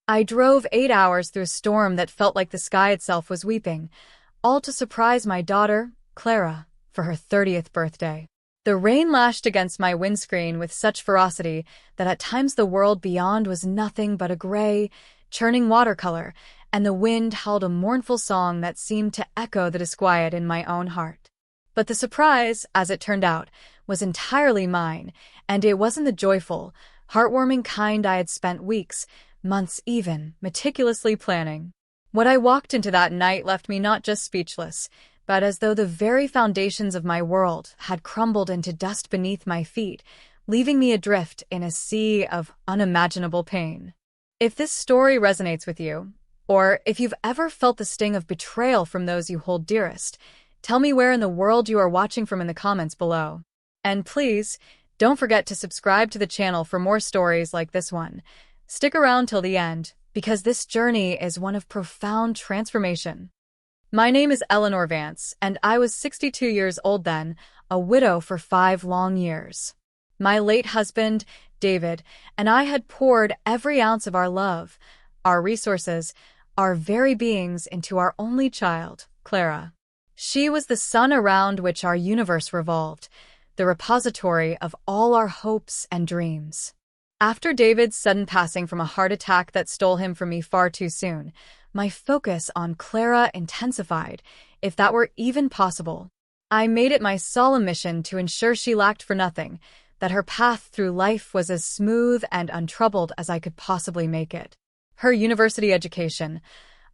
I drove 8 hours through a storm that felt like the sky itself was weeping, all to surprise my daughter, Clara, for her 30th birthday. The rain lashed against my windscreen with such ferocity that at times the world beyond was nothing but a gray, churning watercolor, and the wind howled a mournful song that seemed to echo the disquiet in my own heart. But the surprise, as it turned out, was entirely mine, and it wasn't the joyful, heartwarming kind I had spent weeks, months even, meticulously planning. What I walked into that night left me not just speechless, but as though the very foundations of my world had crumbled into dust beneath my feet, leaving me adrift in a sea of unimaginable pain. If this story resonates with you, or if you've ever felt the sting of betrayal from those you hold dearest, tell me where in the world you are watching from in the comments below. And please, don't forget to subscribe to the channel for more stories like this one. Stick around till the end, because this journey is one of profound transformation. My name is Eleanor Vance, and I was 62 years old then, a widow for 5 long years. My late husband, David, and I had poured every ounce of our love, our resources, our very beings into our only child, Clara. She was the sun around which our universe revolved, the repository of all our hopes and dreams. After David's sudden passing from a heart attack that stole him from me far too soon, my focus on Clara intensified, if that were even possible. I made it my solemn mission to ensure she lacked for nothing, that her path through life was as smooth and untroubled as I could possibly make it. Her university education,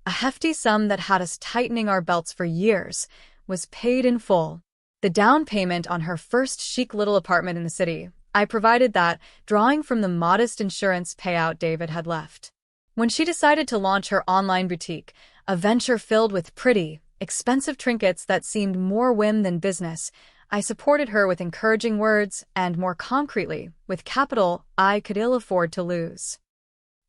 a hefty sum that had us tightening our belts for years, was paid in full. The down payment on her first chic little apartment in the city, I provided that, drawing from the modest insurance payout David had left. When she decided to launch her online boutique, a venture filled with pretty, expensive trinkets that seemed more whim than business, I supported her with encouraging words and, more concretely, with capital I could ill afford to lose.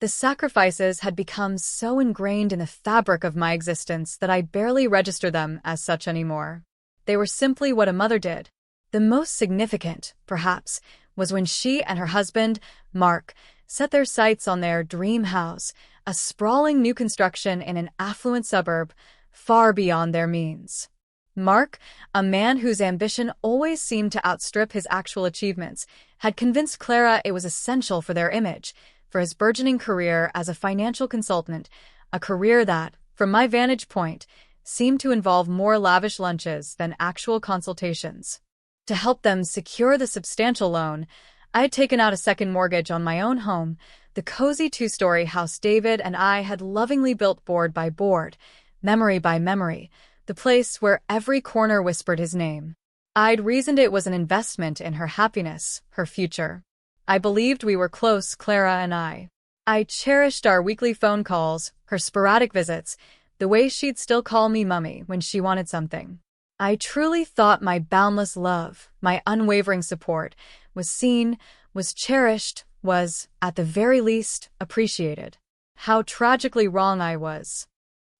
The sacrifices had become so ingrained in the fabric of my existence that I barely register them as such anymore. They were simply what a mother did. The most significant, perhaps, was when she and her husband, Mark, set their sights on their dream house, a sprawling new construction in an affluent suburb, far beyond their means. Mark, a man whose ambition always seemed to outstrip his actual achievements, had convinced Clara it was essential for their image, for his burgeoning career as a financial consultant, a career that, from my vantage point, seemed to involve more lavish lunches than actual consultations. To help them secure the substantial loan, I had taken out a second mortgage on my own home, the cozy 2-story house David and I had lovingly built board by board, memory by memory, the place where every corner whispered his name. I'd reasoned it was an investment in her happiness, her future. I believed we were close, Clara and I. I cherished our weekly phone calls, her sporadic visits, the way she'd still call me Mummy when she wanted something. I truly thought my boundless love, my unwavering support, was seen, was cherished, was, at the very least, appreciated. How tragically wrong I was.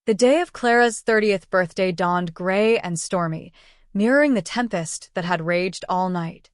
The day of Clara's 30th birthday dawned gray and stormy, mirroring the tempest that had raged all night.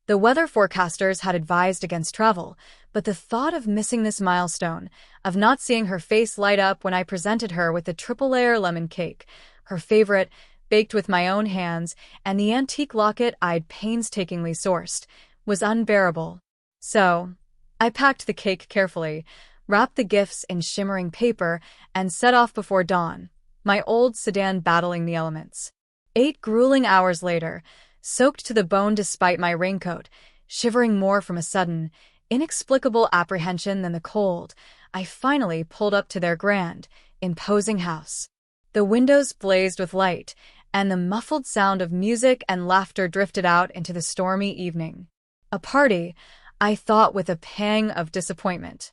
The weather forecasters had advised against travel, but the thought of missing this milestone, of not seeing her face light up when I presented her with the triple-layer lemon cake, her favorite, baked with my own hands, and the antique locket I'd painstakingly sourced, was unbearable. So, I packed the cake carefully, wrapped the gifts in shimmering paper, and set off before dawn, my old sedan battling the elements. 8 grueling hours later, soaked to the bone despite my raincoat, shivering more from a sudden, inexplicable apprehension than the cold, I finally pulled up to their grand, imposing house. The windows blazed with light, and the muffled sound of music and laughter drifted out into the stormy evening. A party, I thought with a pang of disappointment.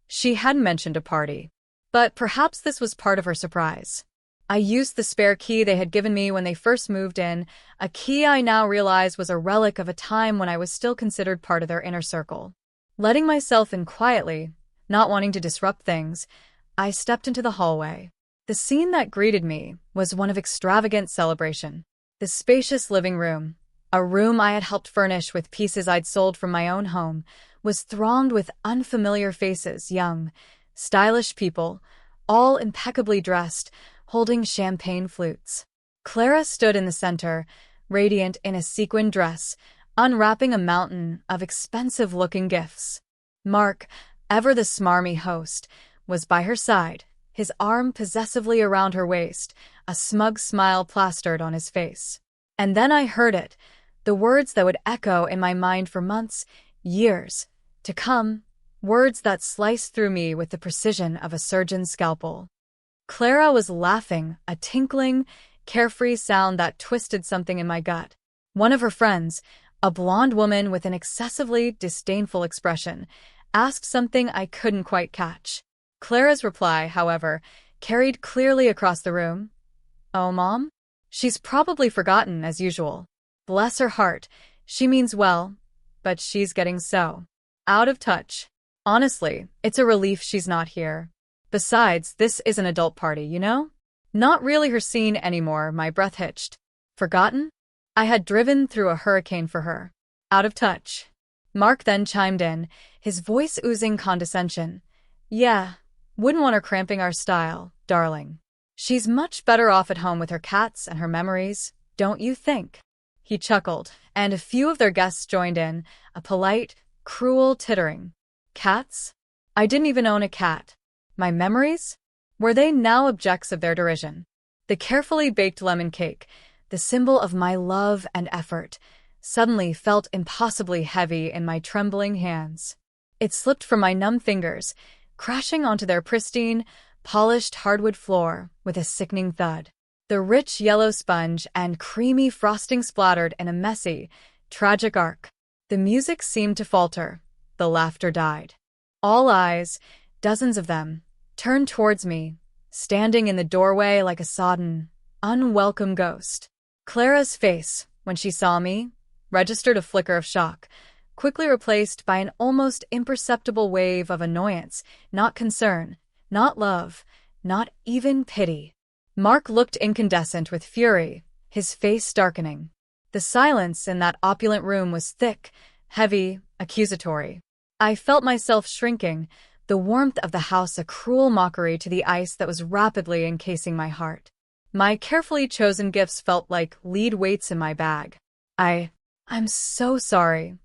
She hadn't mentioned a party. But perhaps this was part of her surprise. I used the spare key they had given me when they first moved in, a key I now realize was a relic of a time when I was still considered part of their inner circle. Letting myself in quietly, not wanting to disrupt things, I stepped into the hallway. The scene that greeted me was one of extravagant celebration. The spacious living room, a room I had helped furnish with pieces I'd sold from my own home, was thronged with unfamiliar faces, young, stylish people, all impeccably dressed, holding champagne flutes. Clara stood in the center, radiant in a sequin dress, unwrapping a mountain of expensive-looking gifts. Mark, ever the smarmy host, was by her side, his arm possessively around her waist, a smug smile plastered on his face. And then I heard it, the words that would echo in my mind for months, years, to come, words that sliced through me with the precision of a surgeon's scalpel. Clara was laughing, a tinkling, carefree sound that twisted something in my gut. One of her friends, a blonde woman with an excessively disdainful expression, asked something I couldn't quite catch. Clara's reply, however, carried clearly across the room. "Oh, Mom? She's probably forgotten, as usual. Bless her heart, she means well, but she's getting so out of touch. Honestly, it's a relief she's not here. Besides, this is an adult party, you know? Not really her scene anymore," my breath hitched. Forgotten? I had driven through a hurricane for her. Out of touch. Mark then chimed in, his voice oozing condescension. "Yeah, wouldn't want her cramping our style, darling. She's much better off at home with her cats and her memories, don't you think?" He chuckled, and a few of their guests joined in, a polite, cruel tittering. Cats? I didn't even own a cat. My memories? Were they now objects of their derision? The carefully baked lemon cake, the symbol of my love and effort, suddenly felt impossibly heavy in my trembling hands. It slipped from my numb fingers, crashing onto their pristine, polished hardwood floor with a sickening thud. The rich yellow sponge and creamy frosting splattered in a messy, tragic arc. The music seemed to falter. The laughter died. All eyes, dozens of them, turned towards me, standing in the doorway like a sodden, unwelcome ghost. Clara's face, when she saw me, registered a flicker of shock, quickly replaced by an almost imperceptible wave of annoyance, not concern, not love, not even pity. Mark looked incandescent with fury, his face darkening. The silence in that opulent room was thick, heavy, accusatory. I felt myself shrinking, the warmth of the house a cruel mockery to the ice that was rapidly encasing my heart. My carefully chosen gifts felt like lead weights in my bag. I'm so sorry.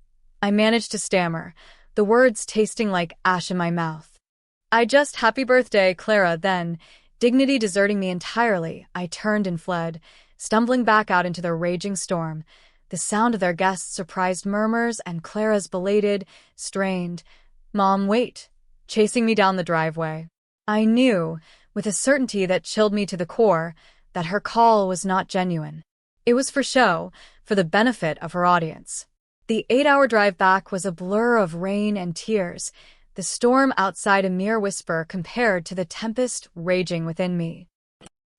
I managed to stammer, the words tasting like ash in my mouth. Happy birthday, Clara, then, dignity deserting me entirely, I turned and fled, stumbling back out into the raging storm. The sound of their guests' surprised murmurs and Clara's belated, strained, "Mom, wait," chasing me down the driveway. I knew, with a certainty that chilled me to the core, that her call was not genuine. It was for show, for the benefit of her audience. The 8-hour drive back was a blur of rain and tears, the storm outside a mere whisper compared to the tempest raging within me.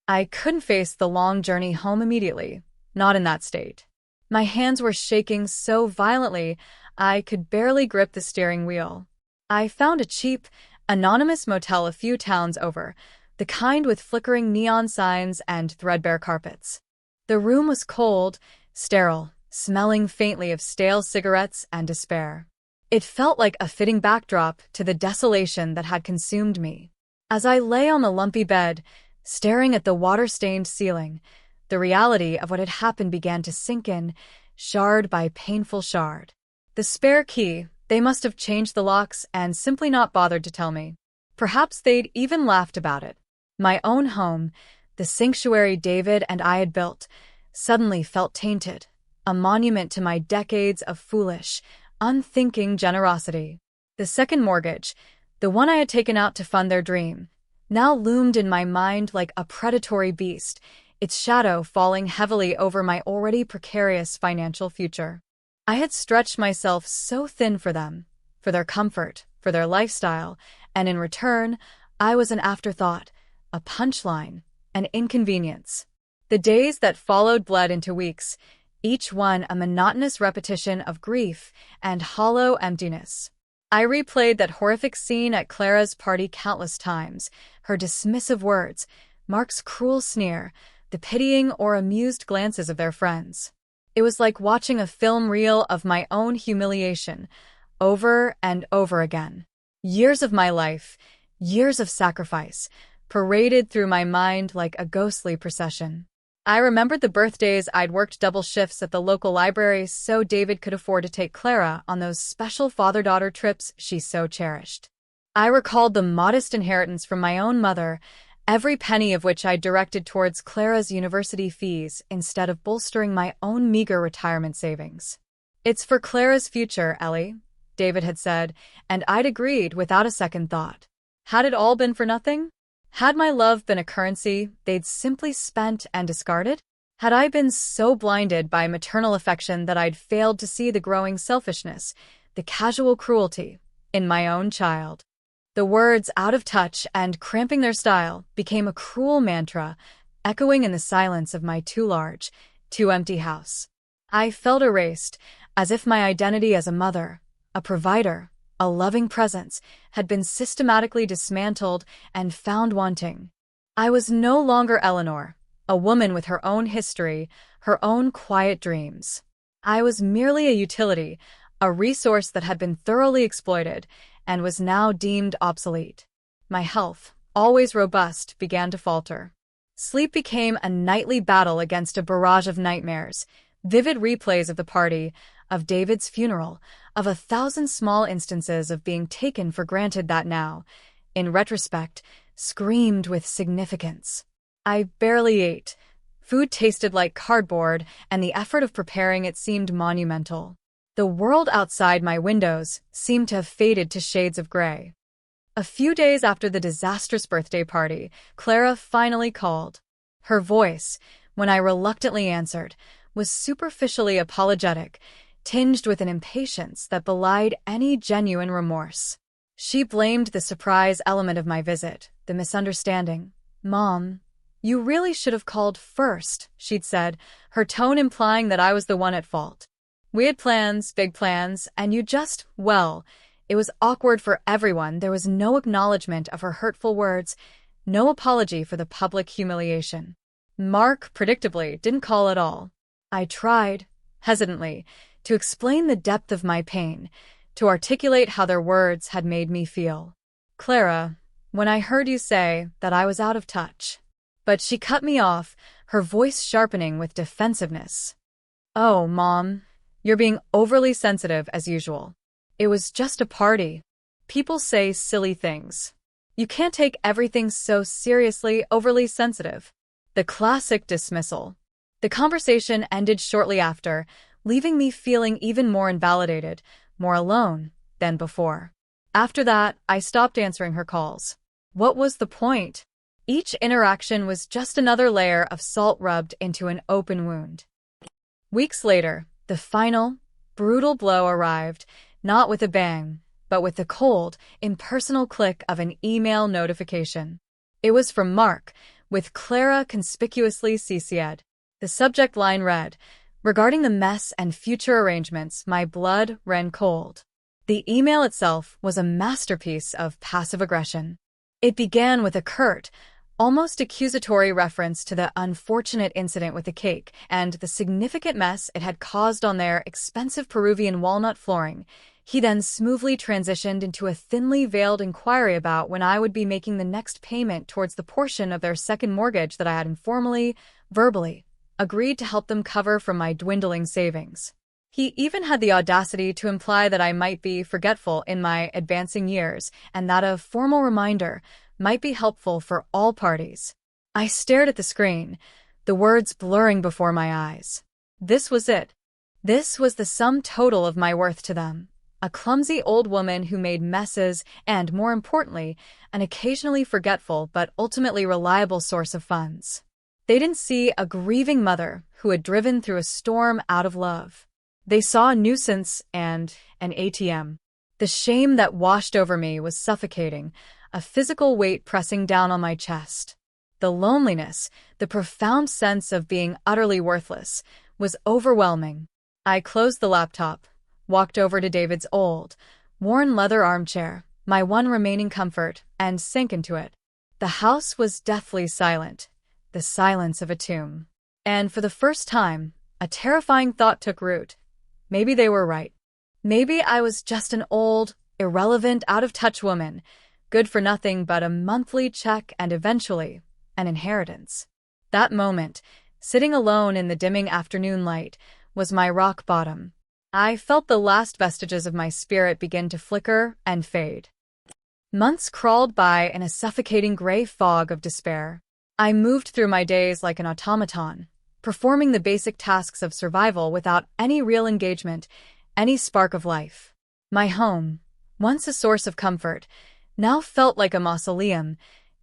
I couldn't face the long journey home immediately, not in that state. My hands were shaking so violently I could barely grip the steering wheel. I found a cheap, anonymous motel a few towns over, the kind with flickering neon signs and threadbare carpets. The room was cold, sterile, smelling faintly of stale cigarettes and despair. It felt like a fitting backdrop to the desolation that had consumed me. As I lay on the lumpy bed, staring at the water-stained ceiling, the reality of what had happened began to sink in, shard by painful shard. The spare key, they must have changed the locks and simply not bothered to tell me. Perhaps they'd even laughed about it. My own home, the sanctuary David and I had built, suddenly felt tainted, a monument to my decades of foolish, unthinking generosity. The second mortgage, the one I had taken out to fund their dream, now loomed in my mind like a predatory beast, its shadow falling heavily over my already precarious financial future. I had stretched myself so thin for them, for their comfort, for their lifestyle, and in return, I was an afterthought, a punchline, an inconvenience. The days that followed bled into weeks, each one a monotonous repetition of grief and hollow emptiness. I replayed that horrific scene at Clara's party countless times, her dismissive words, Mark's cruel sneer, the pitying or amused glances of their friends. It was like watching a film reel of my own humiliation, over and over again. Years of my life, Years of sacrifice paraded through my mind like a ghostly procession. I remembered the birthdays I'd worked double shifts at the local library so David could afford to take Clara on those special father-daughter trips she so cherished. I recalled the modest inheritance from my own mother, every penny of which I directed towards Clara's university fees instead of bolstering my own meager retirement savings. "It's for Clara's future, Ellie," David had said, and I'd agreed without a second thought. Had it all been for nothing? Had my love been a currency they'd simply spent and discarded? Had I been so blinded by maternal affection that I'd failed to see the growing selfishness, the casual cruelty, in my own child? The words "out of touch" and "cramping their style" became a cruel mantra, echoing in the silence of my too large, too empty house. I felt erased, as if my identity as a mother, a provider, a loving presence, had been systematically dismantled and found wanting. I was no longer Eleanor, a woman with her own history, her own quiet dreams. I was merely a utility, a resource that had been thoroughly exploited and was now deemed obsolete. My health, always robust, began to falter. Sleep became a nightly battle against a barrage of nightmares, vivid replays of the party, of David's funeral, of 1,000 small instances of being taken for granted that now, in retrospect, screamed with significance. I barely ate. Food tasted like cardboard, and the effort of preparing it seemed monumental. The world outside my windows seemed to have faded to shades of gray. A few days after the disastrous birthday party, Clara finally called. Her voice, when I reluctantly answered, was superficially apologetic, tinged with an impatience that belied any genuine remorse. She blamed the surprise element of my visit, the misunderstanding. "Mom, you really should have called first," she'd said, her tone implying that I was the one at fault. "We had plans, big plans, and you just, well, it was awkward for everyone. There was no acknowledgement of her hurtful words, no apology for the public humiliation. Mark, predictably, didn't call at all." I tried, hesitantly, to explain the depth of my pain, to articulate how their words had made me feel. "Clara, when I heard you say that I was out of touch." But she cut me off, her voice sharpening with defensiveness. "Oh, Mom, you're being overly sensitive as usual. It was just a party. People say silly things. You can't take everything so seriously, overly sensitive." The classic dismissal. The conversation ended shortly after, leaving me feeling even more invalidated, more alone than before. After that, I stopped answering her calls. What was the point? Each interaction was just another layer of salt rubbed into an open wound. Weeks later, the final, brutal blow arrived, not with a bang, but with the cold, impersonal click of an email notification. It was from Mark, with Clara conspicuously CC'd. The subject line read, "Regarding the mess and future arrangements, my blood ran cold." The email itself was a masterpiece of passive aggression. It began with a curt, almost accusatory reference to the unfortunate incident with the cake and the significant mess it had caused on their expensive Peruvian walnut flooring. He then smoothly transitioned into a thinly veiled inquiry about when I would be making the next payment towards the portion of their second mortgage that I had informally, verbally, agreed to help them cover from my dwindling savings. He even had the audacity to imply that I might be forgetful in my advancing years and that a formal reminder might be helpful for all parties. I stared at the screen, the words blurring before my eyes. This was it. This was the sum total of my worth to them. A clumsy old woman who made messes and, more importantly, an occasionally forgetful but ultimately reliable source of funds. They didn't see a grieving mother who had driven through a storm out of love. They saw a nuisance and an ATM. The shame that washed over me was suffocating, a physical weight pressing down on my chest. The loneliness, the profound sense of being utterly worthless, was overwhelming. I closed the laptop, walked over to David's old, worn leather armchair, my one remaining comfort, and sank into it. The house was deathly silent, the silence of a tomb. And for the first time, a terrifying thought took root. Maybe they were right. Maybe I was just an old, irrelevant, out-of-touch woman, good for nothing but a monthly check and eventually an inheritance. That moment, sitting alone in the dimming afternoon light, was my rock bottom. I felt the last vestiges of my spirit begin to flicker and fade. Months crawled by in a suffocating gray fog of despair. I moved through my days like an automaton, performing the basic tasks of survival without any real engagement, any spark of life. My home, once a source of comfort, now felt like a mausoleum,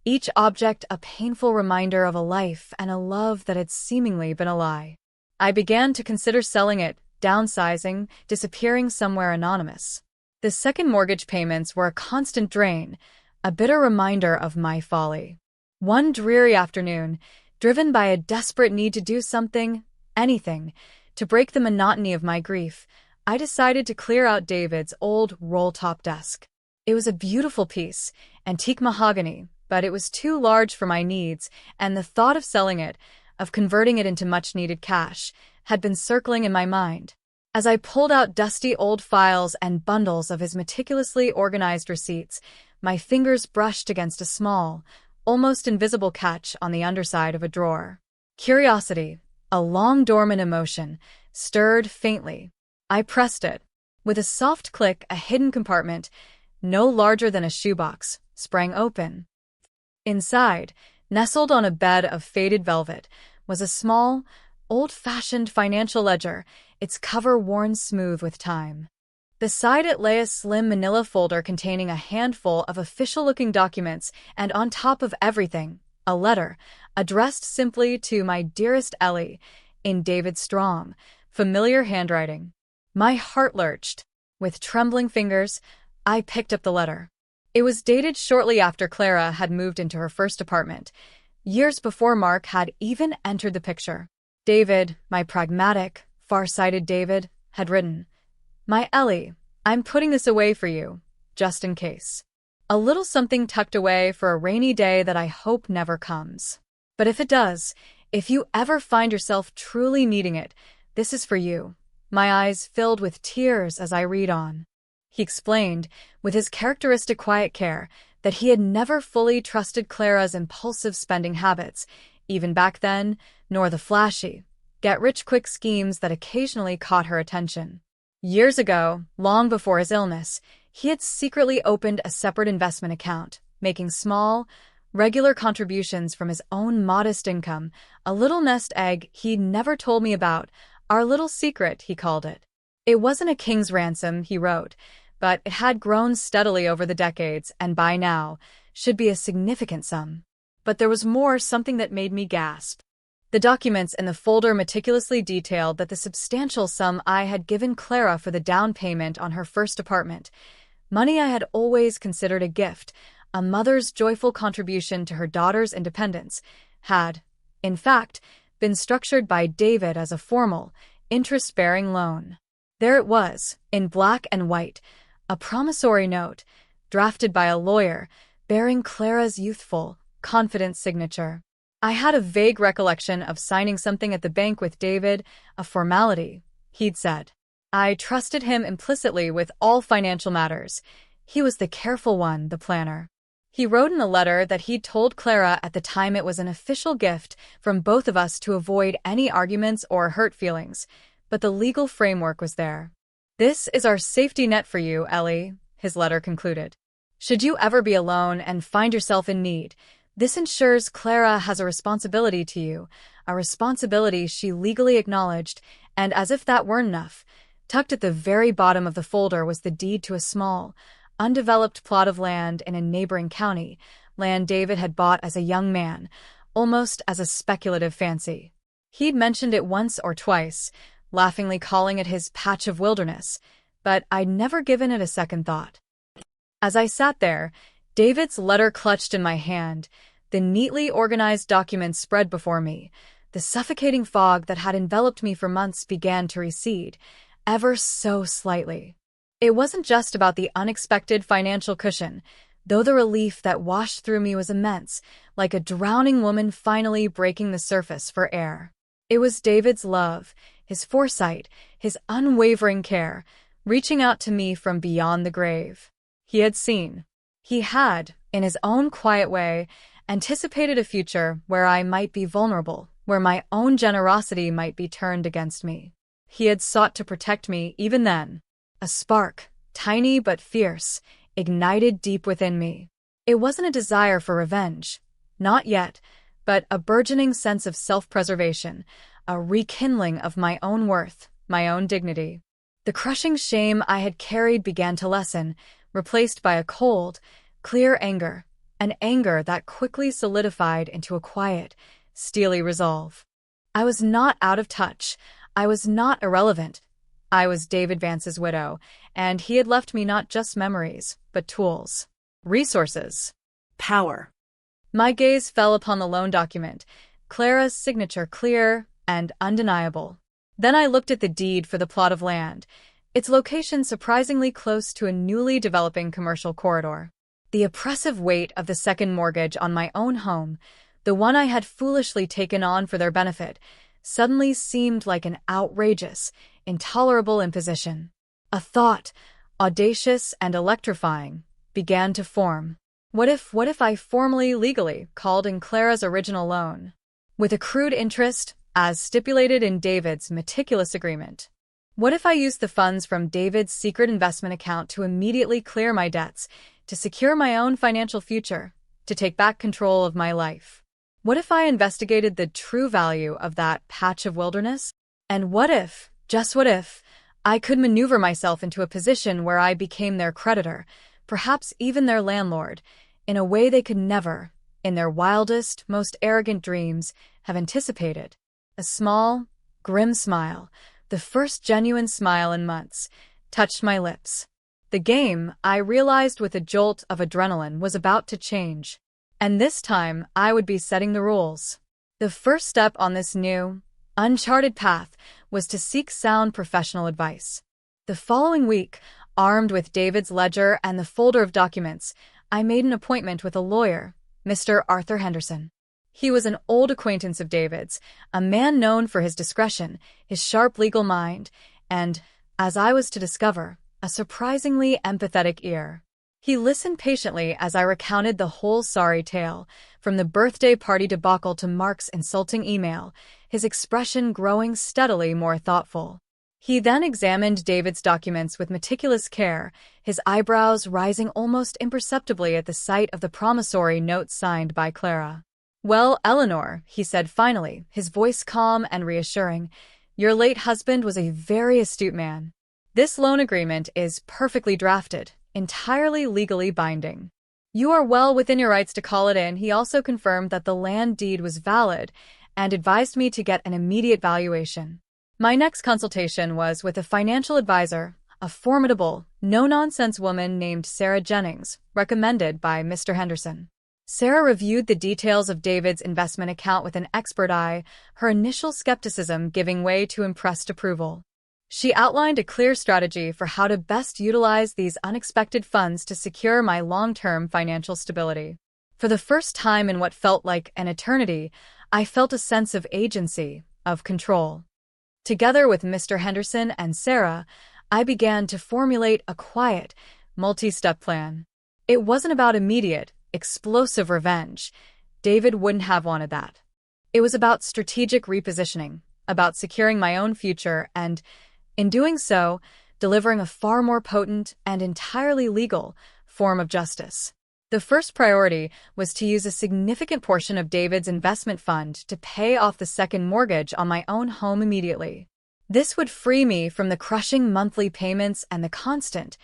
each object a painful reminder of a life and a love that had seemingly been a lie. I began to consider selling it, downsizing, disappearing somewhere anonymous. The second mortgage payments were a constant drain, a bitter reminder of my folly. One dreary afternoon, driven by a desperate need to do something, anything, to break the monotony of my grief, I decided to clear out David's old roll-top desk. It was a beautiful piece, antique mahogany, but it was too large for my needs, and the thought of selling it, of converting it into much-needed cash, had been circling in my mind. As I pulled out dusty old files and bundles of his meticulously organized receipts, my fingers brushed against a small, almost invisible catch on the underside of a drawer. Curiosity, a long-dormant emotion, stirred faintly. I pressed it. With a soft click, a hidden compartment, no larger than a shoebox, sprang open. Inside, nestled on a bed of faded velvet, was a small, old-fashioned financial ledger, its cover worn smooth with time. Beside it lay a slim manila folder containing a handful of official-looking documents, and on top of everything, a letter, addressed simply to my dearest Ellie, in David's strong, familiar handwriting. My heart lurched. With trembling fingers, I picked up the letter. It was dated shortly after Clara had moved into her first apartment, years before Mark had even entered the picture. David, my pragmatic, far-sighted David, had written, "My Ellie, I'm putting this away for you, just in case. A little something tucked away for a rainy day that I hope never comes. But if it does, if you ever find yourself truly needing it, this is for you." My eyes filled with tears as I read on. He explained, with his characteristic quiet care, that he had never fully trusted Clara's impulsive spending habits, even back then, nor the flashy, get-rich-quick schemes that occasionally caught her attention. Years ago, long before his illness, he had secretly opened a separate investment account, making small, regular contributions from his own modest income, a little nest egg he'd never told me about, our little secret, he called it. It wasn't a king's ransom, he wrote, but it had grown steadily over the decades and by now should be a significant sum. But there was more, something that made me gasp. The documents in the folder meticulously detailed that the substantial sum I had given Clara for the down payment on her first apartment, money I had always considered a gift, a mother's joyful contribution to her daughter's independence, had, in fact, been structured by David as a formal, interest-bearing loan. There it was, in black and white, a promissory note, drafted by a lawyer, bearing Clara's youthful, confident signature. I had a vague recollection of signing something at the bank with David, a formality, he'd said. I trusted him implicitly with all financial matters. He was the careful one, the planner. He wrote in a letter that he'd told Clara at the time it was an official gift from both of us to avoid any arguments or hurt feelings, but the legal framework was there. "This is our safety net for you, Ellie," his letter concluded. "Should you ever be alone and find yourself in need, this ensures Clara has a responsibility to you, a responsibility she legally acknowledged, and as if that weren't enough, tucked at the very bottom of the folder was the deed to a small, undeveloped plot of land in a neighboring county, land David had bought as a young man, almost as a speculative fancy. He'd mentioned it once or twice, laughingly calling it his patch of wilderness, but I'd never given it a second thought. As I sat there, David's letter clutched in my hand, the neatly organized documents spread before me, the suffocating fog that had enveloped me for months began to recede, ever so slightly. It wasn't just about the unexpected financial cushion, though the relief that washed through me was immense, like a drowning woman finally breaking the surface for air. It was David's love, his foresight, his unwavering care, reaching out to me from beyond the grave. He had seen. He had, in his own quiet way, anticipated a future where I might be vulnerable, where my own generosity might be turned against me. He had sought to protect me even then. A spark, tiny but fierce, ignited deep within me. It wasn't a desire for revenge, not yet, but a burgeoning sense of self-preservation, a rekindling of my own worth, my own dignity. The crushing shame I had carried began to lessen, replaced by a cold, clear anger, an anger that quickly solidified into a quiet, steely resolve. I was not out of touch. I was not irrelevant. I was David Vance's widow, and he had left me not just memories, but tools, resources, Power. my gaze fell upon the loan document, Clara's signature clear and undeniable. Then I looked at the deed for the plot of land, its location surprisingly close to a newly developing commercial corridor. The oppressive weight of the second mortgage on my own home, the one I had foolishly taken on for their benefit, suddenly seemed like an outrageous, intolerable imposition. A thought, audacious and electrifying, began to form. What if I formally, legally, called in Clara's original loan, with accrued interest, as stipulated in David's meticulous agreement? What if I used the funds from David's secret investment account to immediately clear my debts, to secure my own financial future, to take back control of my life? What if I investigated the true value of that patch of wilderness? And what if, just what if, I could maneuver myself into a position where I became their creditor, perhaps even their landlord, in a way they could never, in their wildest, most arrogant dreams, have anticipated? A small, grim smile, the first genuine smile in months, touched my lips. The game, I realized with a jolt of adrenaline, was about to change. And this time, I would be setting the rules. The first step on this new, uncharted path was to seek sound professional advice. The following week, armed with David's ledger and the folder of documents, I made an appointment with a lawyer, Mr. Arthur Henderson. He was an old acquaintance of David's, a man known for his discretion, his sharp legal mind, and, as I was to discover, a surprisingly empathetic ear. He listened patiently as I recounted the whole sorry tale, from the birthday party debacle to Mark's insulting email, his expression growing steadily more thoughtful. He then examined David's documents with meticulous care, his eyebrows rising almost imperceptibly at the sight of the promissory note signed by Clara. "Well, Eleanor," he said finally, his voice calm and reassuring, "your late husband was a very astute man. This loan agreement is perfectly drafted, entirely legally binding. You are well within your rights to call it in." He also confirmed that the land deed was valid and advised me to get an immediate valuation. My next consultation was with a financial advisor, a formidable, no-nonsense woman named Sarah Jennings, recommended by Mr. Henderson. Sarah reviewed the details of David's investment account with an expert eye, her initial skepticism giving way to impressed approval. She outlined a clear strategy for how to best utilize these unexpected funds to secure my long-term financial stability. For the first time in what felt like an eternity, I felt a sense of agency, of control. Together with Mr. Henderson and Sarah, I began to formulate a quiet, multi-step plan. It wasn't about immediate, explosive revenge. David wouldn't have wanted that. It was about strategic repositioning, about securing my own future and, in doing so, delivering a far more potent and entirely legal form of justice. The first priority was to use a significant portion of David's investment fund to pay off the second mortgage on my own home immediately. This would free me from the crushing monthly payments and the constant,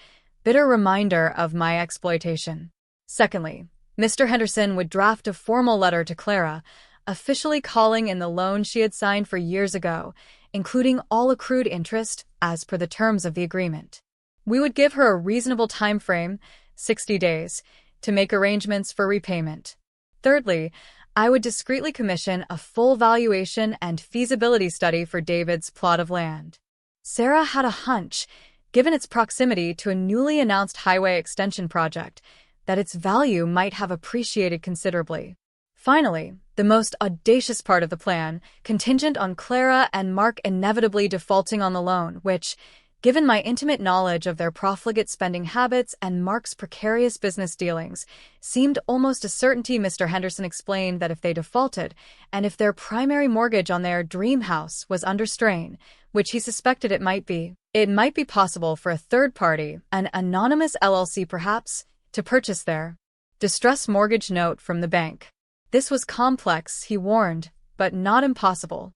bitter reminder of my exploitation. Secondly, Mr. Henderson would draft a formal letter to Clara, officially calling in the loan she had signed for years ago, including all accrued interest as per the terms of the agreement. We would give her a reasonable time frame, 60 days, to make arrangements for repayment. Thirdly, I would discreetly commission a full valuation and feasibility study for David's plot of land. Sarah had a hunch, given its proximity to a newly announced highway extension project, that its value might have appreciated considerably. Finally, the most audacious part of the plan, contingent on Clara and Mark inevitably defaulting on the loan, which, Given my intimate knowledge of their profligate spending habits and Mark's precarious business dealings, seemed almost a certainty. Mr. Henderson explained that if they defaulted, and if their primary mortgage on their dream house was under strain, which he suspected it might be possible for a third party, an anonymous LLC perhaps, to purchase their distress mortgage note from the bank. This was complex, he warned, but not impossible.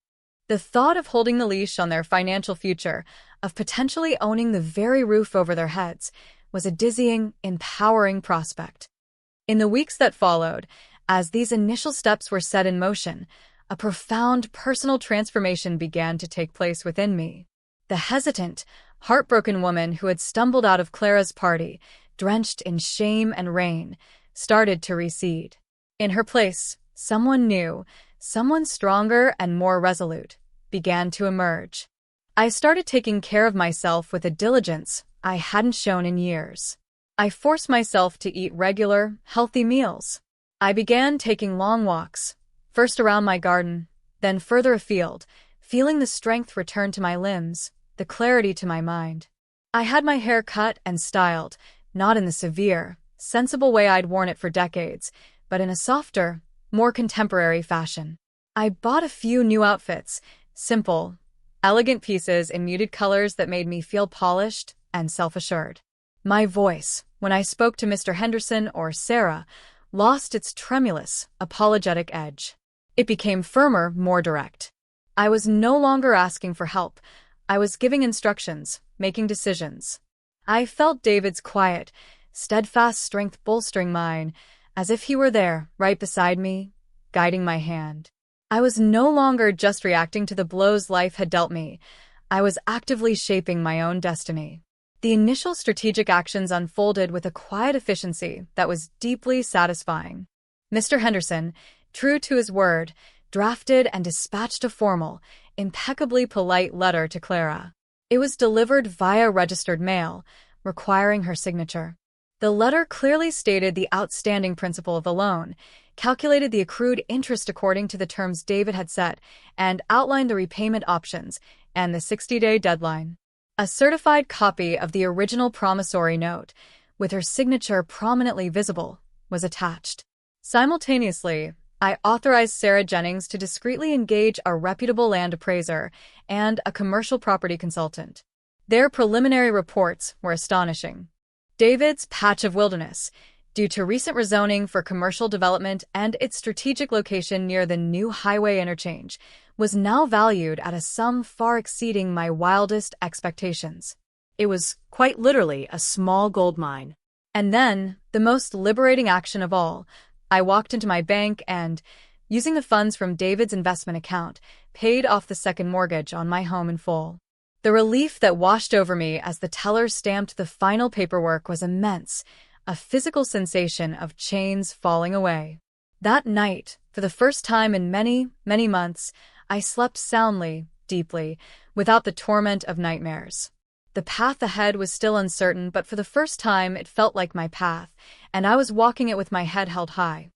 The thought of holding the leash on their financial future, of potentially owning the very roof over their heads, was a dizzying, empowering prospect. In the weeks that followed, as these initial steps were set in motion, a profound personal transformation began to take place within me. The hesitant, heartbroken woman who had stumbled out of Clara's party, drenched in shame and rain, started to recede. In her place, someone new, someone stronger and more resolute, began to emerge. I started taking care of myself with a diligence I hadn't shown in years. I forced myself to eat regular, healthy meals. I began taking long walks, first around my garden, then further afield, feeling the strength return to my limbs, the clarity to my mind. I had my hair cut and styled, not in the severe, sensible way I'd worn it for decades, but in a softer, more contemporary fashion. I bought a few new outfits, simple, elegant pieces in muted colors that made me feel polished and self-assured. My voice, when I spoke to Mr. Henderson or Sarah, lost its tremulous, apologetic edge. It became firmer, more direct. I was no longer asking for help. I was giving instructions, making decisions. I felt David's quiet, steadfast strength bolstering mine, as if he were there, right beside me, guiding my hand. I was no longer just reacting to the blows life had dealt me. I was actively shaping my own destiny. The initial strategic actions unfolded with a quiet efficiency that was deeply satisfying. Mr. Henderson, true to his word, drafted and dispatched a formal, impeccably polite letter to Clara. It was delivered via registered mail, requiring her signature. The letter clearly stated the outstanding principal of the loan, calculated the accrued interest according to the terms David had set, and outlined the repayment options and the 60-day deadline. A certified copy of the original promissory note, with her signature prominently visible, was attached. Simultaneously, I authorized Sarah Jennings to discreetly engage a reputable land appraiser and a commercial property consultant. Their preliminary reports were astonishing. David's patch of wilderness, due to recent rezoning for commercial development and its strategic location near the new highway interchange, was now valued at a sum far exceeding my wildest expectations. It was quite literally a small gold mine. And then, the most liberating action of all, I walked into my bank and, using the funds from David's investment account, paid off the second mortgage on my home in full. The relief that washed over me as the teller stamped the final paperwork was immense, a physical sensation of chains falling away. That night, for the first time in many, many months, I slept soundly, deeply, without the torment of nightmares. The path ahead was still uncertain, but for the first time it felt like my path, and I was walking it with my head held high.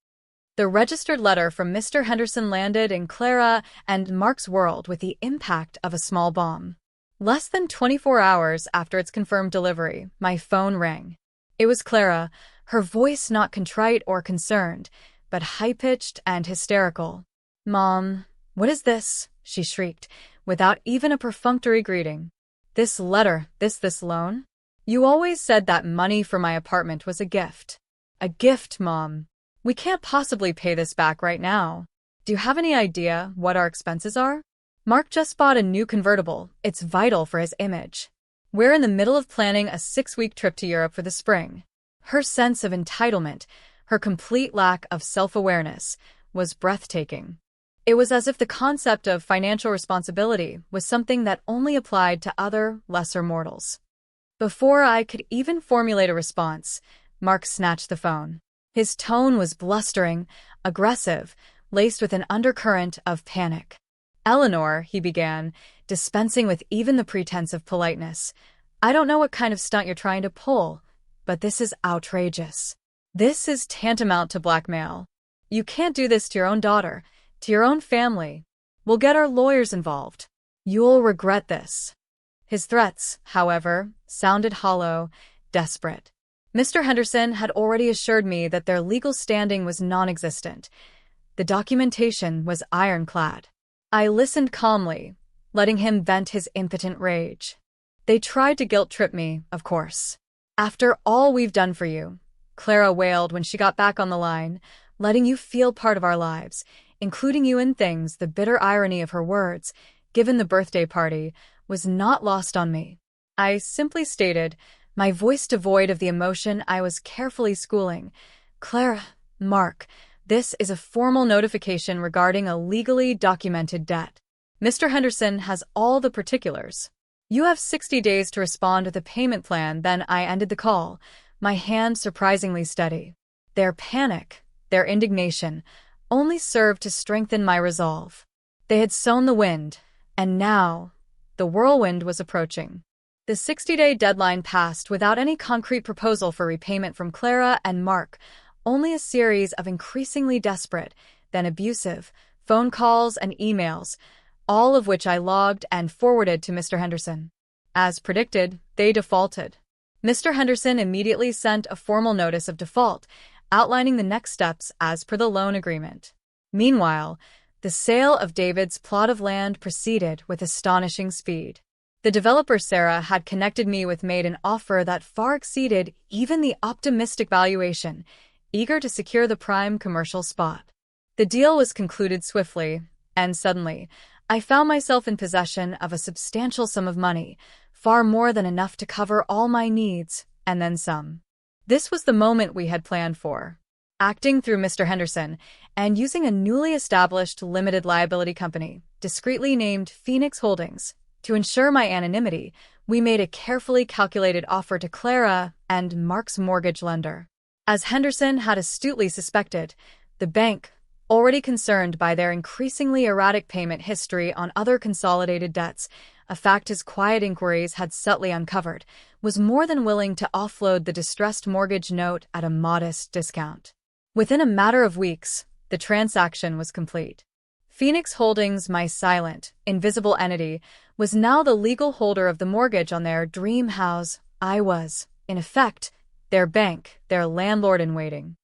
The registered letter from Mr. Henderson landed in Clara and Mark's world with the impact of a small bomb. Less than 24 hours after its confirmed delivery, my phone rang. It was Clara, her voice not contrite or concerned, but high-pitched and hysterical. "Mom, what is this?" she shrieked, without even a perfunctory greeting. "This letter, this loan? You always said that money for my apartment was a gift." "A gift, Mom. We can't possibly pay this back right now. Do you have any idea what our expenses are? Mark just bought a new convertible. It's vital for his image. We're in the middle of planning a 6-week trip to Europe for the spring." Her sense of entitlement, her complete lack of self-awareness, was breathtaking. It was as if the concept of financial responsibility was something that only applied to other, lesser mortals. Before I could even formulate a response, Mark snatched the phone. His tone was blustering, aggressive, laced with an undercurrent of panic. "Eleanor," he began, dispensing with even the pretense of politeness, "I don't know what kind of stunt you're trying to pull, but this is outrageous. This is tantamount to blackmail. You can't do this to your own daughter, to your own family. We'll get our lawyers involved. You'll regret this." His threats, however, sounded hollow, desperate. Mr. Henderson had already assured me that their legal standing was non-existent. The documentation was ironclad. I listened calmly, letting him vent his impotent rage. They tried to guilt-trip me, of course. "After all we've done for you," Clara wailed when she got back on the line, "letting you feel part of our lives, including you in things." The bitter irony of her words, given the birthday party, was not lost on me. I simply stated, my voice devoid of the emotion I was carefully schooling, "Clara, Mark, this is a formal notification regarding a legally documented debt. Mr. Henderson has all the particulars. You have 60 days to respond with a payment plan." Then I ended the call, my hand surprisingly steady. Their panic, their indignation, only served to strengthen my resolve. They had sown the wind, and now the whirlwind was approaching. The 60-day deadline passed without any concrete proposal for repayment from Clara and Mark, only a series of increasingly desperate, then abusive, phone calls and emails, all of which I logged and forwarded to Mr. Henderson. As predicted, they defaulted. Mr. Henderson immediately sent a formal notice of default, outlining the next steps as per the loan agreement. Meanwhile, the sale of David's plot of land proceeded with astonishing speed. The developer Sarah had connected me with made an offer that far exceeded even the optimistic valuation, eager to secure the prime commercial spot. The deal was concluded swiftly, and suddenly, I found myself in possession of a substantial sum of money, far more than enough to cover all my needs, and then some. This was the moment we had planned for. Acting through Mr. Henderson, and using a newly established limited liability company, discreetly named Phoenix Holdings, to ensure my anonymity, we made a carefully calculated offer to Clara and Mark's mortgage lender. As Henderson had astutely suspected, the bank, already concerned by their increasingly erratic payment history on other consolidated debts, a fact his quiet inquiries had subtly uncovered, was more than willing to offload the distressed mortgage note at a modest discount. Within a matter of weeks, the transaction was complete. Phoenix Holdings, my silent, invisible entity, was now the legal holder of the mortgage on their dream house. I was, in effect, their bank, their landlord-in-waiting.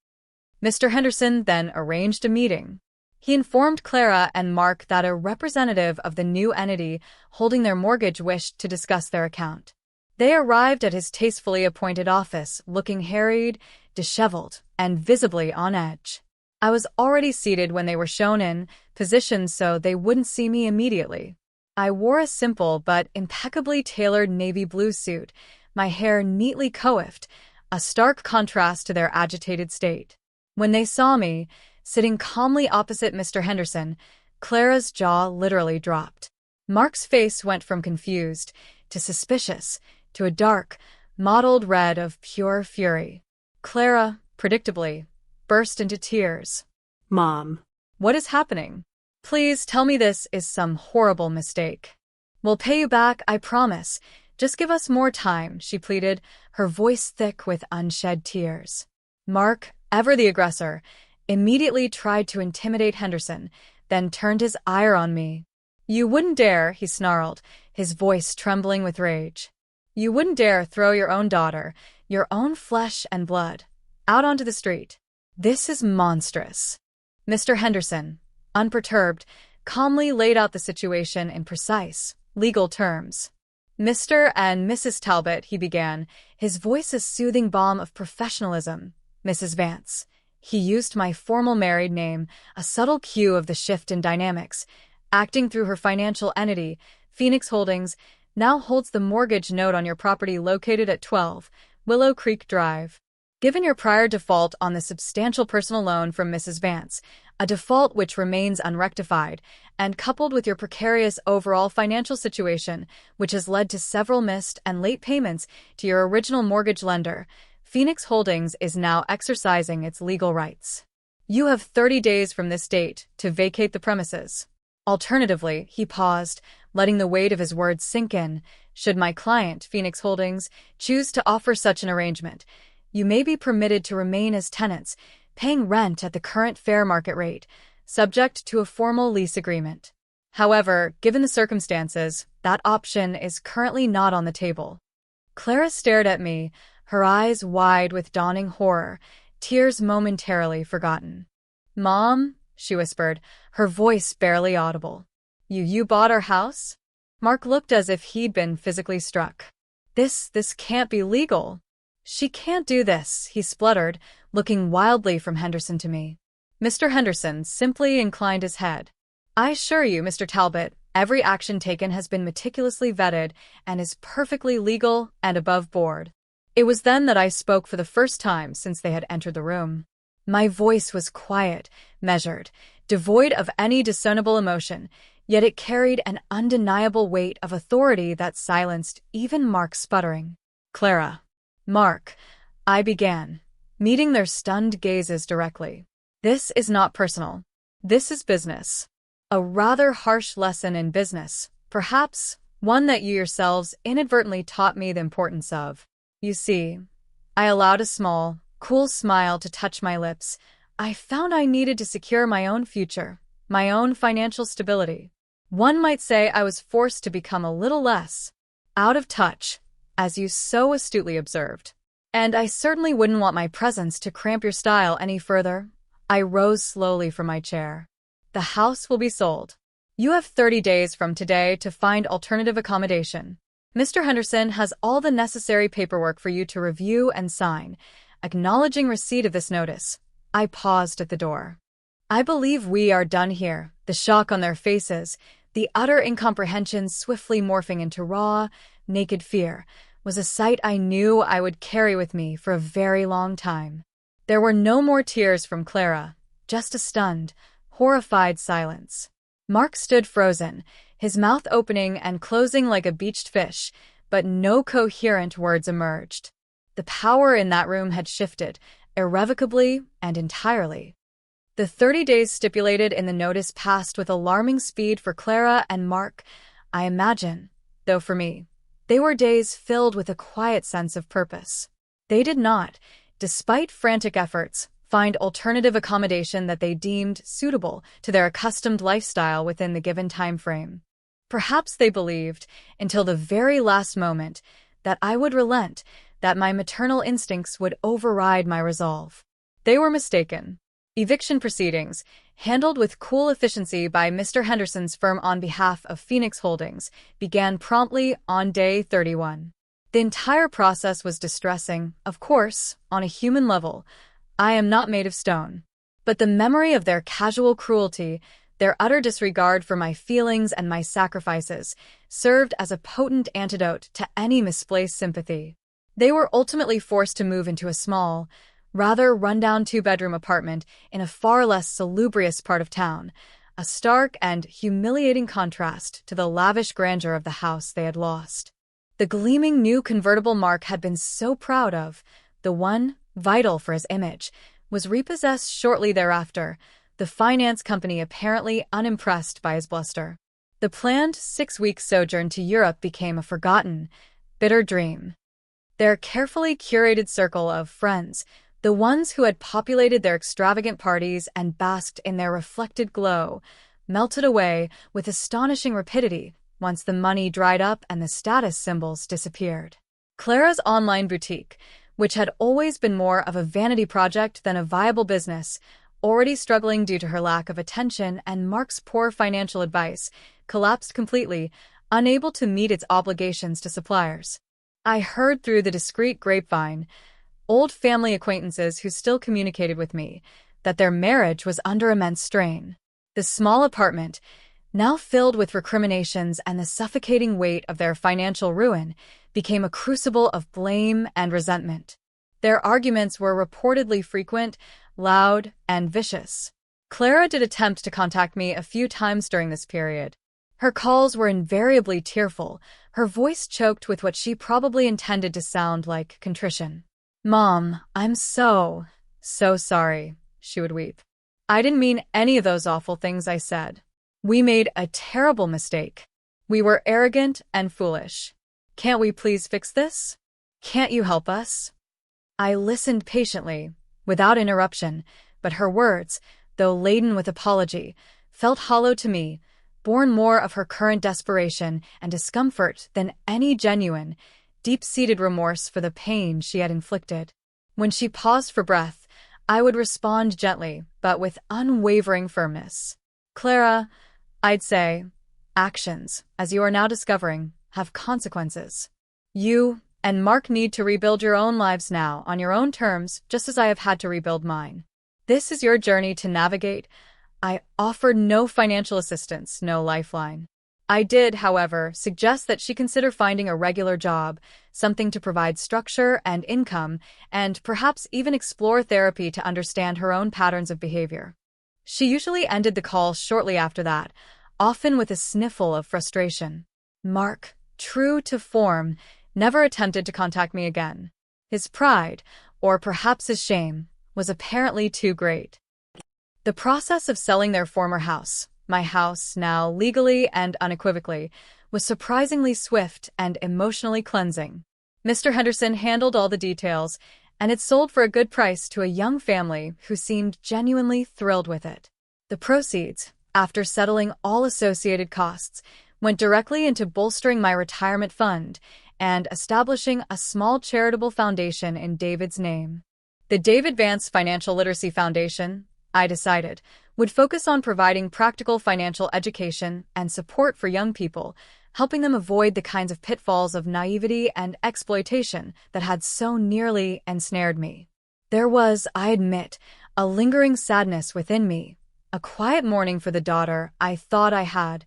Mr. Henderson then arranged a meeting. He informed Clara and Mark that a representative of the new entity holding their mortgage wished to discuss their account. They arrived at his tastefully appointed office, looking harried, disheveled, and visibly on edge. I was already seated when they were shown in, positioned so they wouldn't see me immediately. I wore a simple but impeccably tailored navy blue suit, my hair neatly coiffed, a stark contrast to their agitated state. When they saw me, sitting calmly opposite Mr. Henderson, Clara's jaw literally dropped. Mark's face went from confused to suspicious to a dark, mottled red of pure fury. Clara, predictably, burst into tears. "Mom, "What is happening? Please tell me this is some horrible mistake. We'll pay you back, I promise. Just give us more time," she pleaded, her voice thick with unshed tears. Mark, ever the aggressor, immediately tried to intimidate Henderson, then turned his ire on me. "You wouldn't dare," he snarled, his voice trembling with rage. "You wouldn't dare throw your own daughter, your own flesh and blood, out onto the street. This is monstrous." Mr. Henderson, unperturbed, calmly laid out the situation in precise, legal terms. "Mr. and Mrs. Talbot," he began, his voice a soothing balm of professionalism. "Mrs. Vance." He used my formal married name, a subtle cue of the shift in dynamics. "Acting through her financial entity, Phoenix Holdings, now holds the mortgage note on your property located at 12 Willow Creek Drive. Given your prior default on the substantial personal loan from Mrs. Vance, a default which remains unrectified, and coupled with your precarious overall financial situation, which has led to several missed and late payments to your original mortgage lender, Phoenix Holdings is now exercising its legal rights. You have 30 days from this date to vacate the premises. Alternatively," he paused, letting the weight of his words sink in, "should my client, Phoenix Holdings, choose to offer such an arrangement, you may be permitted to remain as tenants, paying rent at the current fair market rate, subject to a formal lease agreement. However, given the circumstances, that option is currently not on the table. Clara stared at me, her eyes wide with dawning horror, tears momentarily forgotten. "Mom," she whispered, her voice barely audible. You bought our house?" Mark looked as if he'd been physically struck. This can't be legal." "She can't do this," he spluttered, looking wildly from Henderson to me. Mr. Henderson simply inclined his head. "I assure you, Mr. Talbot, every action taken has been meticulously vetted and is perfectly legal and above board." It was then that I spoke for the first time since they had entered the room. My voice was quiet, measured, devoid of any discernible emotion, yet it carried an undeniable weight of authority that silenced even Mark's sputtering. "Clara." "Mark," I began, meeting their stunned gazes directly. "This is not personal. This is business. A rather harsh lesson in business, perhaps one that you yourselves inadvertently taught me the importance of. You see," I allowed a small, cool smile to touch my lips, "I found I needed to secure my own future, my own financial stability. One might say I was forced to become a little less out of touch, as you so astutely observed. And I certainly wouldn't want my presence to cramp your style any further." I rose slowly from my chair. "The house will be sold. You have 30 days from today to find alternative accommodation. Mr. Henderson has all the necessary paperwork for you to review and sign, acknowledging receipt of this notice." I paused at the door. "I believe we are done here." The shock on their faces, the utter incomprehension swiftly morphing into raw, naked fear, was a sight I knew I would carry with me for a very long time. There were no more tears from Clara, just a stunned, horrified silence. Mark stood frozen, his mouth opening and closing like a beached fish, but no coherent words emerged. The power in that room had shifted, irrevocably and entirely. The 30 days stipulated in the notice passed with alarming speed for Clara and Mark, I imagine, though for me, they were days filled with a quiet sense of purpose. They did not, despite frantic efforts, find alternative accommodation that they deemed suitable to their accustomed lifestyle within the given time frame. Perhaps they believed, until the very last moment, that I would relent, that my maternal instincts would override my resolve. They were mistaken. Eviction proceedings, handled with cool efficiency by Mr. Henderson's firm on behalf of Phoenix Holdings, began promptly on day 31. The entire process was distressing, of course, on a human level. I am not made of stone. But the memory of their casual cruelty, their utter disregard for my feelings and my sacrifices, served as a potent antidote to any misplaced sympathy. They were ultimately forced to move into a small, rather run-down 2-bedroom apartment in a far less salubrious part of town, a stark and humiliating contrast to the lavish grandeur of the house they had lost. The gleaming new convertible Mark had been so proud of, the one vital for his image, was repossessed shortly thereafter, the finance company apparently unimpressed by his bluster. The planned 6-week sojourn to Europe became a forgotten, bitter dream. Their carefully curated circle of friends, the ones who had populated their extravagant parties and basked in their reflected glow, melted away with astonishing rapidity once the money dried up and the status symbols disappeared. Clara's online boutique, which had always been more of a vanity project than a viable business, already struggling due to her lack of attention and Mark's poor financial advice, collapsed completely, unable to meet its obligations to suppliers. I heard through the discreet grapevine, old family acquaintances who still communicated with me, that their marriage was under immense strain. The small apartment, now filled with recriminations and the suffocating weight of their financial ruin, became a crucible of blame and resentment. Their arguments were reportedly frequent, loud, and vicious. Clara did attempt to contact me a few times during this period. Her calls were invariably tearful, her voice choked with what she probably intended to sound like contrition. "Mom, I'm so sorry," she would weep. "I didn't mean any of those awful things I said. We made a terrible mistake. We were arrogant and foolish. Can't we please fix this? Can't you help us?" I listened patiently, without interruption, but her words, though laden with apology, felt hollow to me, born more of her current desperation and discomfort than any genuine, deep-seated remorse for the pain she had inflicted. When she paused for breath, I would respond gently, but with unwavering firmness. Clara, I'd say, actions, as you are now discovering, have consequences. You and Mark need to rebuild your own lives now on your own terms, just as I have had to rebuild mine. This is your journey to navigate. I offered no financial assistance, no lifeline. I did, however, suggest that she consider finding a regular job, something to provide structure and income, and perhaps even explore therapy to understand her own patterns of behavior. She usually ended the call shortly after that, often with a sniffle of frustration. Mark, true to form, never attempted to contact me again. His pride, or perhaps his shame, was apparently too great. The process of selling their former house, my house now legally and unequivocally, was surprisingly swift and emotionally cleansing. Mr. Henderson handled all the details, and it sold for a good price to a young family who seemed genuinely thrilled with it. The proceeds, after settling all associated costs, went directly into bolstering my retirement fund and establishing a small charitable foundation in David's name. The David Vance Financial Literacy Foundation, I decided, would focus on providing practical financial education and support for young people, helping them avoid the kinds of pitfalls of naivety and exploitation that had so nearly ensnared me. There was, I admit, a lingering sadness within me, a quiet mourning for the daughter I thought I had,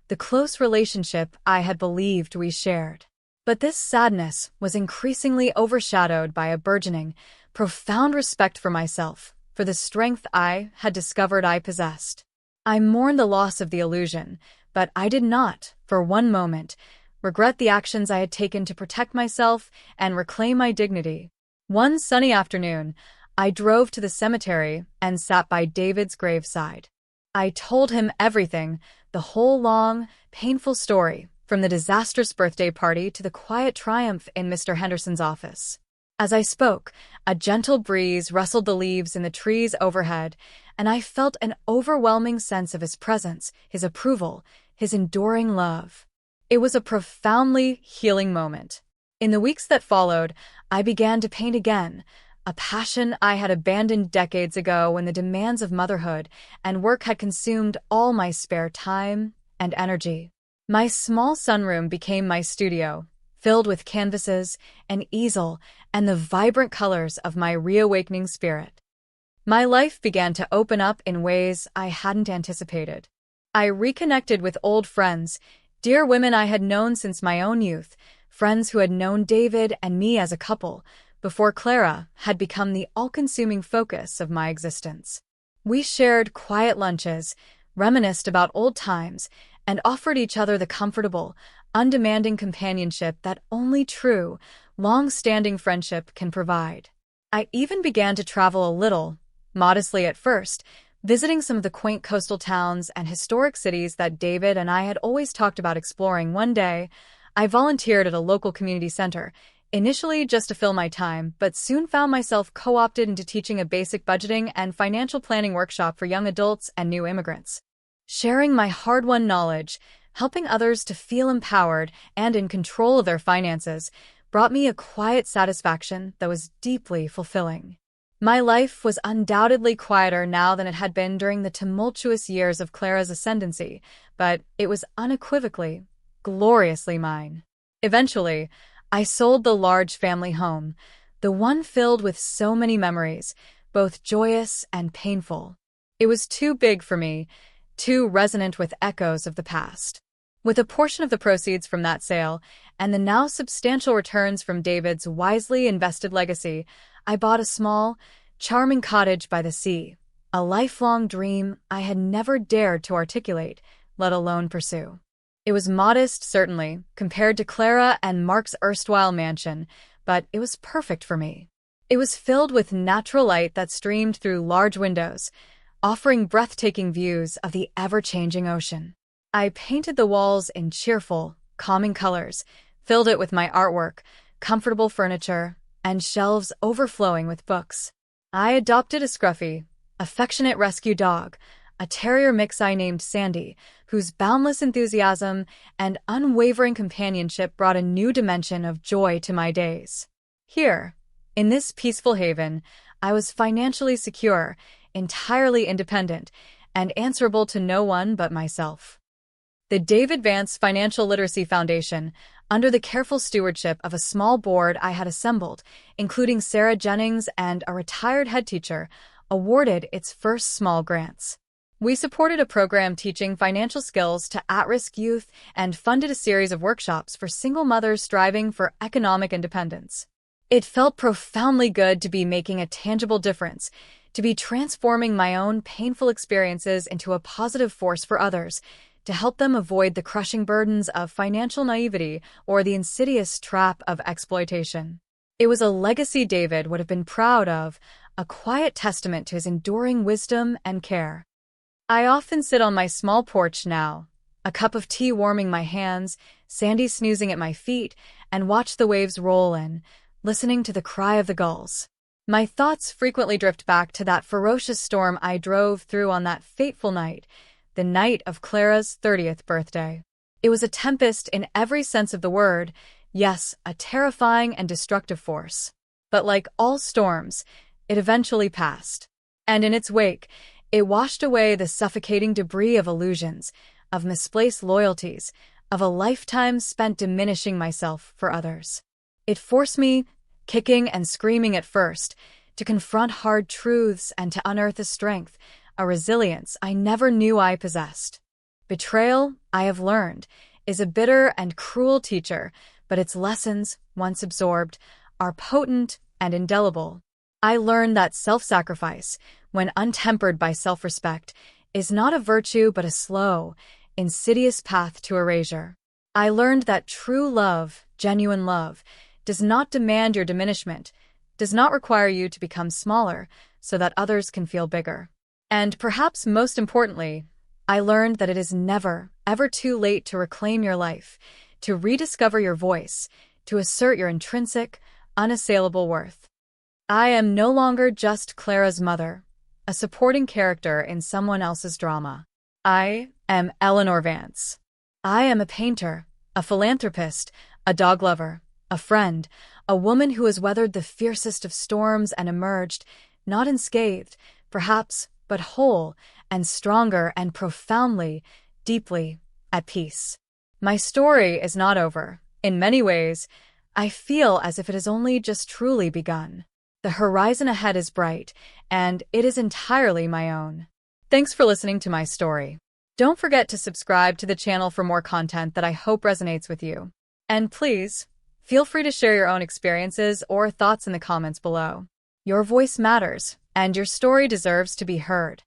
the close relationship I had believed we shared. But this sadness was increasingly overshadowed by a burgeoning, profound respect for myself, for the strength I had discovered I possessed. I mourned the loss of the illusion, but I did not, for one moment, regret the actions I had taken to protect myself and reclaim my dignity. One sunny afternoon, I drove to the cemetery and sat by David's graveside. I told him everything, the whole long, painful story, from the disastrous birthday party to the quiet triumph in Mr. Henderson's office. As I spoke, a gentle breeze rustled the leaves in the trees overhead, and I felt an overwhelming sense of his presence, his approval, his enduring love. It was a profoundly healing moment. In the weeks that followed, I began to paint again, a passion I had abandoned decades ago when the demands of motherhood and work had consumed all my spare time and energy. My small sunroom became my studio, filled with canvases, an easel, and the vibrant colors of my reawakening spirit. My life began to open up in ways I hadn't anticipated. I reconnected with old friends, dear women I had known since my own youth, friends who had known David and me as a couple, before Clara had become the all-consuming focus of my existence. We shared quiet lunches, reminisced about old times, and offered each other the comfortable, undemanding companionship that only true, long-standing friendship can provide. I even began to travel a little, modestly at first, visiting some of the quaint coastal towns and historic cities that David and I had always talked about exploring. One day, I volunteered at a local community center, initially just to fill my time, but soon found myself co-opted into teaching a basic budgeting and financial planning workshop for young adults and new immigrants. Sharing my hard-won knowledge, helping others to feel empowered and in control of their finances, brought me a quiet satisfaction that was deeply fulfilling. My life was undoubtedly quieter now than it had been during the tumultuous years of Clara's ascendancy, but it was unequivocally, gloriously mine. Eventually, I sold the large family home, the one filled with so many memories, both joyous and painful. It was too big for me, too resonant with echoes of the past. With a portion of the proceeds from that sale, and the now substantial returns from David's wisely invested legacy, I bought a small, charming cottage by the sea, a lifelong dream I had never dared to articulate, let alone pursue. It was modest, certainly, compared to Clara and Mark's erstwhile mansion, but it was perfect for me. It was filled with natural light that streamed through large windows, offering breathtaking views of the ever-changing ocean. I painted the walls in cheerful, calming colors, filled it with my artwork, comfortable furniture, and shelves overflowing with books. I adopted a scruffy, affectionate rescue dog, a terrier mix I named Sandy, whose boundless enthusiasm and unwavering companionship brought a new dimension of joy to my days. Here, in this peaceful haven, I was financially secure, entirely independent, and answerable to no one but myself. The David Vance Financial Literacy Foundation, under the careful stewardship of a small board I had assembled, including Sarah Jennings and a retired head teacher, awarded its first small grants. We supported a program teaching financial skills to at-risk youth and funded a series of workshops for single mothers striving for economic independence. It felt profoundly good to be making a tangible difference, to be transforming my own painful experiences into a positive force for others, to help them avoid the crushing burdens of financial naivety or the insidious trap of exploitation. It was a legacy David would have been proud of, a quiet testament to his enduring wisdom and care. I often sit on my small porch now, a cup of tea warming my hands, Sandy snoozing at my feet, and watch the waves roll in, listening to the cry of the gulls. My thoughts frequently drift back to that ferocious storm I drove through on that fateful night, the night of Clara's 30th birthday. It was a tempest in every sense of the word, yes, a terrifying and destructive force. But like all storms, it eventually passed. And in its wake, it washed away the suffocating debris of illusions, of misplaced loyalties, of a lifetime spent diminishing myself for others. It forced me, kicking and screaming at first, to confront hard truths and to unearth a strength, a resilience I never knew I possessed. Betrayal, I have learned, is a bitter and cruel teacher, but its lessons, once absorbed, are potent and indelible. I learned that self-sacrifice, when untempered by self-respect, is not a virtue but a slow, insidious path to erasure. I learned that true love, genuine love, does not demand your diminishment, does not require you to become smaller so that others can feel bigger. And perhaps most importantly, I learned that it is never, ever too late to reclaim your life, to rediscover your voice, to assert your intrinsic, unassailable worth. I am no longer just Clara's mother, a supporting character in someone else's drama. I am Eleanor Vance. I am a painter, a philanthropist, a dog lover, a friend, a woman who has weathered the fiercest of storms and emerged, not unscathed, perhaps, but whole and stronger and profoundly, deeply at peace. My story is not over. In many ways, I feel as if it has only just truly begun. The horizon ahead is bright, and it is entirely my own. Thanks for listening to my story. Don't forget to subscribe to the channel for more content that I hope resonates with you. And please, feel free to share your own experiences or thoughts in the comments below. Your voice matters, and your story deserves to be heard.